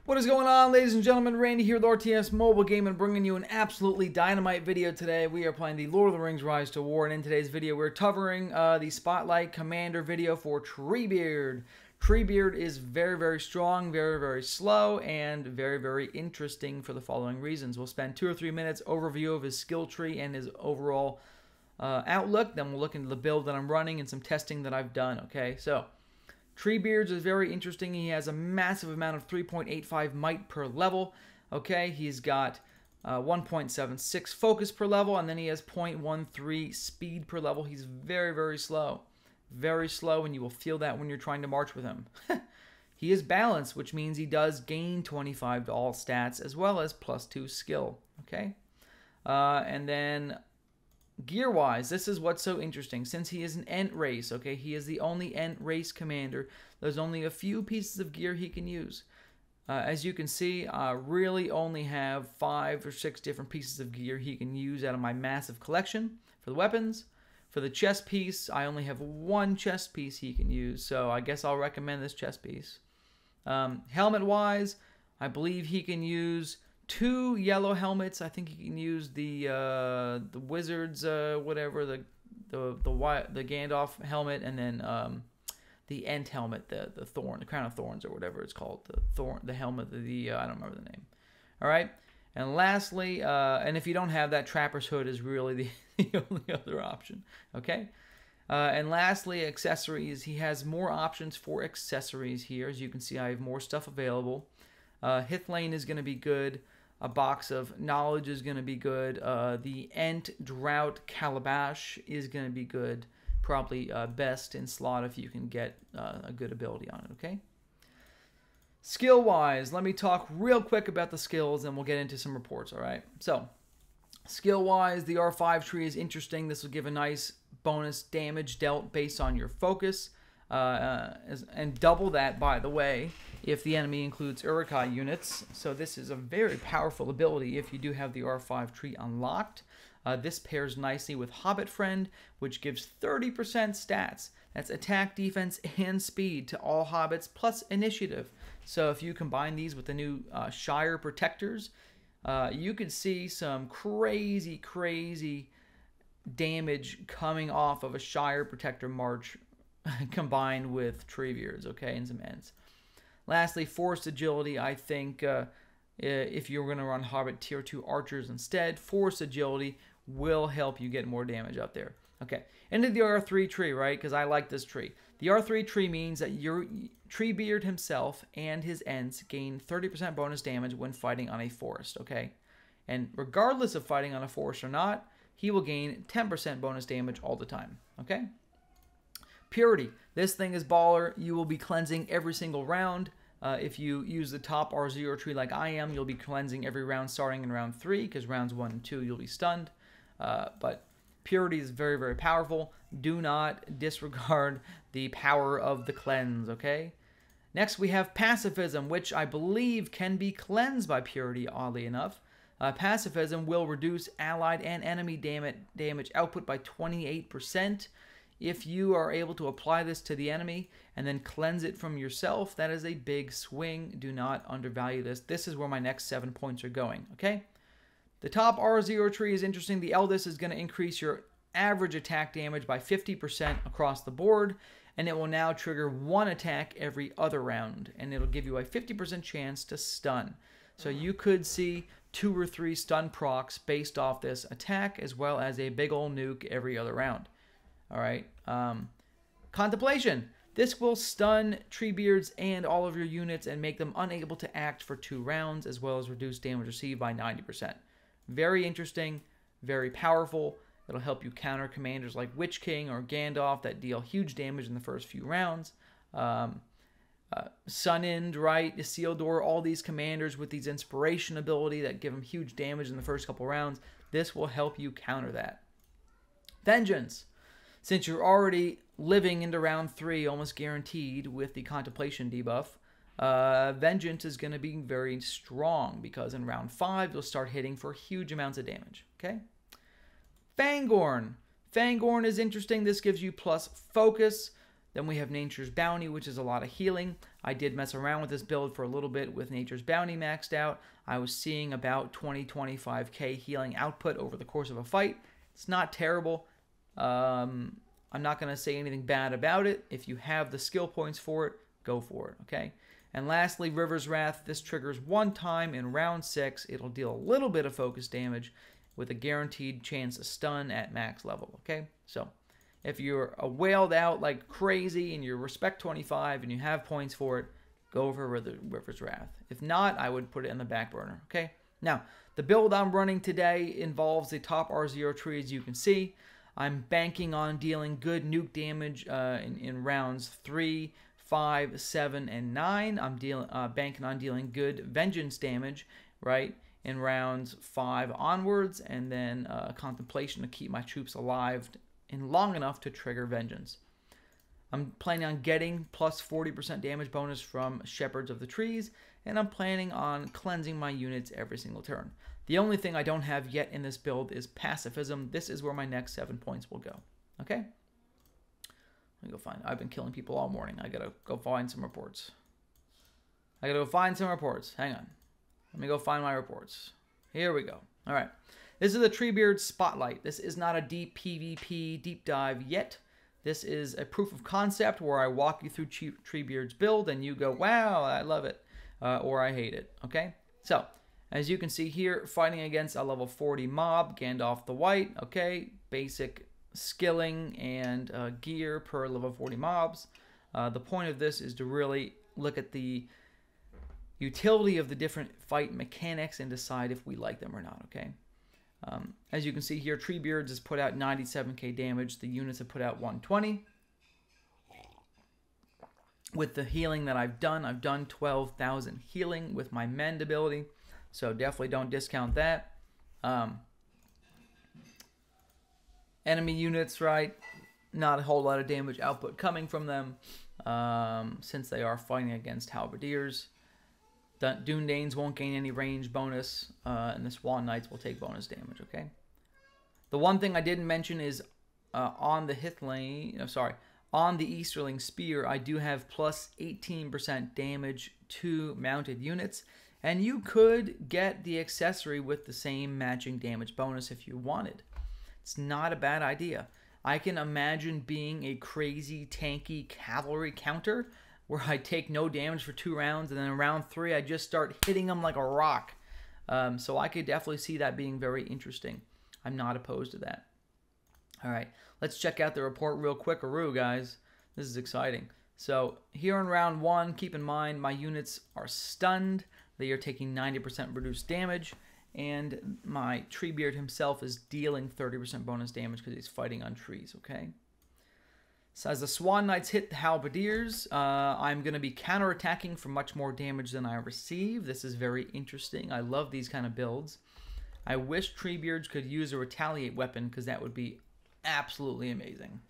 What is going on, ladies and gentlemen? Randy here with RTS Mobile Gaming, bringing you an absolutely dynamite video today. We are playing the Lord of the Rings Rise to War, and in today's video we're covering the Spotlight Commander video for Treebeard. Treebeard is very strong, very slow, and very interesting for the following reasons. We'll spend 2 or 3 minutes overview of his skill tree and his overall outlook. Then we'll look into the build that I'm running and some testing that I've done. Okay, so Treebeard is very interesting. He has a massive amount of 3.85 might per level. Okay, he's got 1.76 focus per level, and then he has 0.13 speed per level. He's very slow. Very slow, and you will feel that when you're trying to march with him. He is balanced, which means he does gain 25 to all stats, as well as +2 skill. Okay, and then gear-wise, this is what's so interesting. Since he is an Ent race, okay, he is the only Ent race commander, there's only a few pieces of gear he can use. As you can see, I really only have 5 or 6 different pieces of gear he can use out of my massive collection for the weapons. For the chest piece, I only have 1 chest piece he can use, so I guess I'll recommend this chest piece. Helmet-wise, I believe he can use 2 yellow helmets. I think he can use the wizard's whatever, the Gandalf helmet, and then the Ent helmet, the thorn, the crown of thorns, or whatever it's called, the helmet, I don't remember the name. All right, and lastly, and if you don't have that, Trapper's Hood is really the only other option. Okay, and lastly, accessories. He has more options for accessories here. As you can see, I have more stuff available. Hithlane is going to be good. A box of knowledge is going to be good. The Ent Drought Calabash is going to be good. Probably best in slot if you can get a good ability on it, okay? Skill-wise, let me talk real quick about the skills, and we'll get into some reports, all right? So, skill-wise, the R5 tree is interesting. This will give a nice bonus damage dealt based on your focus. And double that, by the way, if the enemy includes Uruk-Hai units. So this is a very powerful ability if you do have the R5 tree unlocked. This pairs nicely with Hobbit Friend, which gives 30% stats. That's attack, defense, and speed to all hobbits, plus initiative. So if you combine these with the new Shire Protectors, you could see some crazy damage coming off of a Shire Protector march combined with Treebeards, okay, and some Ents. Lastly, Forced Agility. I think if you're going to run Hobbit Tier 2 Archers instead, Forced Agility will help you get more damage out there. Okay, into the R3 tree, right, because I like this tree. The R3 tree means that your Treebeard himself and his Ents gain 30% bonus damage when fighting on a forest, okay? And regardless of fighting on a forest or not, he will gain 10% bonus damage all the time, okay? Purity. This thing is baller. You will be cleansing every single round. If you use the top R0 tree like I am, you'll be cleansing every round starting in round 3, because rounds 1 and 2 you'll be stunned. But Purity is very powerful. Do not disregard the power of the cleanse, okay? Next we have Pacifism, which I believe can be cleansed by Purity, oddly enough. Pacifism will reduce allied and enemy damage output by 28%. If you are able to apply this to the enemy and then cleanse it from yourself, that is a big swing. Do not undervalue this. This is where my next 7 points are going, okay? The top R0 tree is interesting. The eldest is going to increase your average attack damage by 50% across the board, and it will now trigger 1 attack every other round, and it'll give you a 50% chance to stun. So you could see 2 or 3 stun procs based off this attack, as well as a big ol' nuke every other round. All right, Contemplation. This will stun Treebeards and all of your units and make them unable to act for 2 rounds, as well as reduce damage received by 90%. Very interesting, very powerful. It'll help you counter commanders like Witch King or Gandalf that deal huge damage in the first few rounds. Sun-Ind, right, Isildur, all these commanders with these inspiration ability that give them huge damage in the first couple rounds. This will help you counter that. Vengeance. Since you're already living into round 3, almost guaranteed, with the Contemplation debuff, Vengeance is going to be very strong, because in round 5, you'll start hitting for huge amounts of damage, okay? Fangorn. Fangorn is interesting. This gives you plus focus, Then we have Nature's Bounty, which is a lot of healing. I did mess around with this build for a little bit with Nature's Bounty maxed out. I was seeing about 20-25k healing output over the course of a fight. It's not terrible. I'm not going to say anything bad about it. If you have the skill points for it, go for it, okay? And lastly, River's Wrath. This triggers one time in round 6. It'll deal a little bit of focus damage with a guaranteed chance to stun at max level, okay? So if you're whaled out like crazy and you're respect 25 and you have points for it, go for River's Wrath. If not, I would put it in the back burner, okay? Now, the build I'm running today involves the top R0 tree, as you can see. I'm banking on dealing good nuke damage in rounds 3, 5, 7, and 9. I'm banking on dealing good vengeance damage, right, in rounds 5 onwards, and then Contemplation to keep my troops alive in long enough to trigger vengeance. I'm planning on getting plus 40% damage bonus from Shepherds of the Trees, and I'm planning on cleansing my units every single turn. The only thing I don't have yet in this build is Pacifism. This is where my next 7 points will go. Okay? Let me go find. I've been killing people all morning. I gotta go find some reports. Hang on. Let me go find my reports. Here we go. All right. This is the Treebeard Spotlight. This is not a deep PvP deep dive yet. This is a proof of concept where I walk you through Treebeard's build and you go, wow, I love it, or I hate it, okay? So, as you can see here, fighting against a level 40 mob, Gandalf the White, okay? Basic skilling and gear per level 40 mobs. The point of this is to really look at the utility of the different fight mechanics and decide if we like them or not, okay? As you can see here, Treebeards has put out 97k damage. The units have put out 120. With the healing that I've done 12,000 healing with my Mend ability. So definitely don't discount that. Enemy units, right? Not a whole lot of damage output coming from them since they are fighting against Halberdiers. The Dunedanes won't gain any range bonus, and the Swan Knights will take bonus damage, okay? The one thing I didn't mention is on the on the Easterling Spear, I do have plus 18% damage to mounted units, and you could get the accessory with the same matching damage bonus if you wanted. It's not a bad idea. I can imagine being a crazy tanky cavalry counter where I take no damage for 2 rounds, and then in round 3, I just start hitting them like a rock. So I could definitely see that being very interesting. I'm not opposed to that. All right, let's check out the report real quick-aroo, guys. This is exciting. So here in round 1, keep in mind my units are stunned. They are taking 90% reduced damage, and my Treebeard himself is dealing 30% bonus damage because he's fighting on trees, okay? So as the Swan Knights hit the Halberdiers, I'm going to be counterattacking for much more damage than I receive. This is very interesting. I love these kind of builds. I wish Treebeards could use a retaliate weapon because that would be absolutely amazing.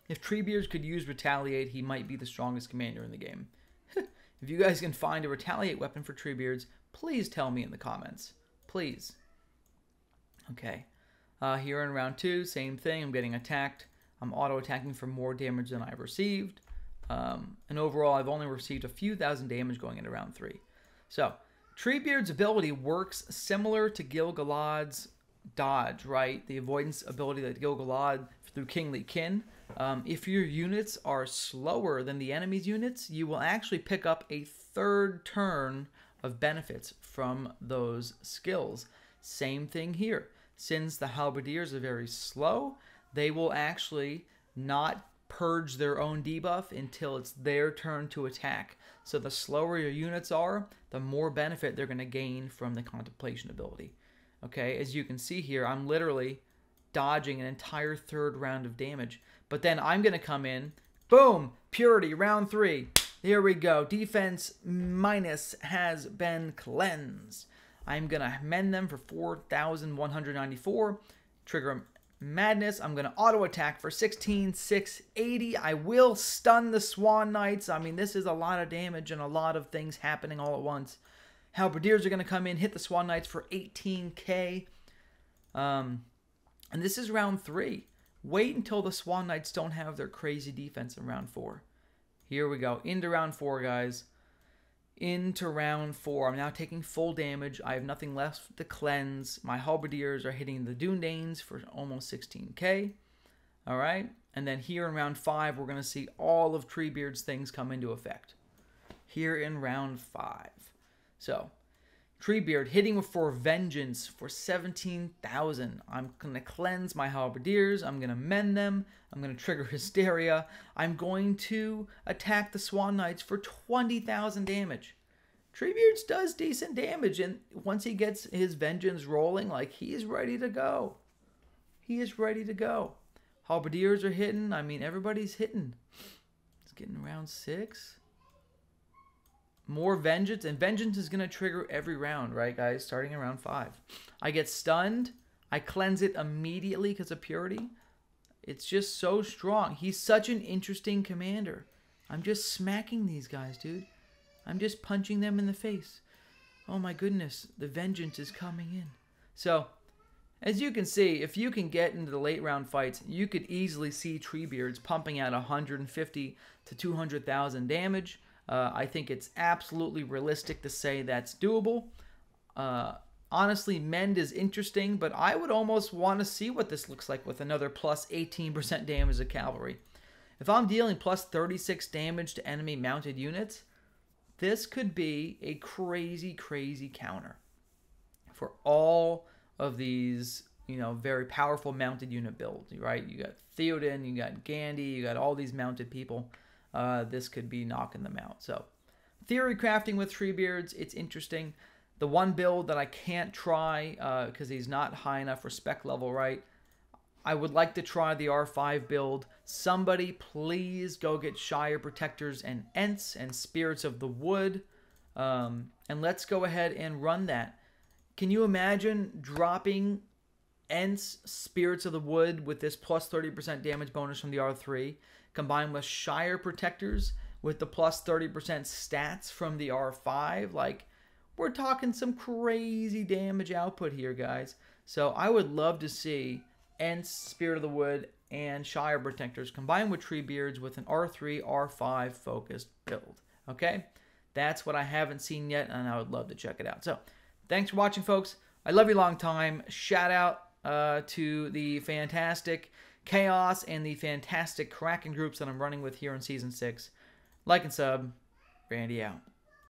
If Treebeards could use retaliate, he might be the strongest commander in the game. If you guys can find a retaliate weapon for Treebeards, please tell me in the comments. Please. Okay. Here in round 2, same thing. I'm getting attacked. I'm auto-attacking for more damage than I've received. And overall, I've only received a few thousand damage going into round 3. So, Treebeard's ability works similar to Gil-galad's dodge, right? The avoidance ability that Gil-galad through Kingly Kin. If your units are slower than the enemy's units, you will actually pick up a 3rd turn of benefits from those skills. Same thing here. Since the Halberdiers are very slow, they will actually not purge their own debuff until it's their turn to attack. So the slower your units are, the more benefit they're going to gain from the Contemplation ability. Okay, as you can see here, I'm literally dodging an entire 3rd round of damage. But then I'm going to come in, boom, Purity, round 3. Here we go. Defense minus has been cleansed. I'm going to mend them for 4,194. Trigger Madness. I'm going to auto attack for 16,680. I will stun the Swan Knights. I mean, this is a lot of damage and a lot of things happening all at once. Halberdiers are going to come in, hit the Swan Knights for 18k. And this is round 3. Wait until the Swan Knights don't have their crazy defense in round 4. Here we go. Into round 4, guys. Into round 4. I'm now taking full damage. I have nothing left to cleanse. My Halberdiers are hitting the Dunedanes for almost 16k. All right. And then here in round 5, we're going to see all of Treebeard's things come into effect. Here in round 5. So, Treebeard hitting for vengeance for 17,000. I'm going to cleanse my Halberdiers. I'm going to mend them. I'm going to trigger Hysteria. I'm going to attack the Swan Knights for 20,000 damage. Treebeard does decent damage, and once he gets his vengeance rolling, like, he's ready to go. He is ready to go. Halberdiers are hitting. I mean, everybody's hitting. It's getting round 6. More vengeance, and vengeance is going to trigger every round, right, guys? Starting in round 5. I get stunned. I cleanse it immediately because of purity. It's just so strong. He's such an interesting commander. I'm just smacking these guys, dude. I'm just punching them in the face. Oh my goodness, the vengeance is coming in. So, as you can see, if you can get into the late round fights, you could easily see Treebeards pumping out 150 to 200,000 damage. I think it's absolutely realistic to say that's doable. Honestly, Mend is interesting, but I would almost want to see what this looks like with another plus 18% damage to cavalry. If I'm dealing plus 36 damage to enemy mounted units, this could be a crazy, crazy counter for all of these, you know, very powerful mounted unit builds, right? You got Theoden, you got Gandhi, you got all these mounted people. This could be knocking them out. So, theory crafting with Treebeards, it's interesting. The one build that I can't try because he's not high enough for spec level, right? I would like to try the R5 build. Somebody please go get Shire Protectors and Ents and Spirits of the Wood. And let's go ahead and run that. Can you imagine dropping Ents, Spirits of the Wood with this plus 30% damage bonus from the R3, combined with Shire Protectors with the plus 30% stats from the R5? Like, we're talking some crazy damage output here, guys. So I would love to see Ents, Spirit of the Wood, and Shire Protectors combined with Treebeards with an R3, R5 focused build. Okay? That's what I haven't seen yet, and I would love to check it out. So, thanks for watching, folks. I love you long time. Shout out to the fantastic Chaos and the fantastic Kraken groups that I'm running with here in Season 6. Like and sub. Randy out.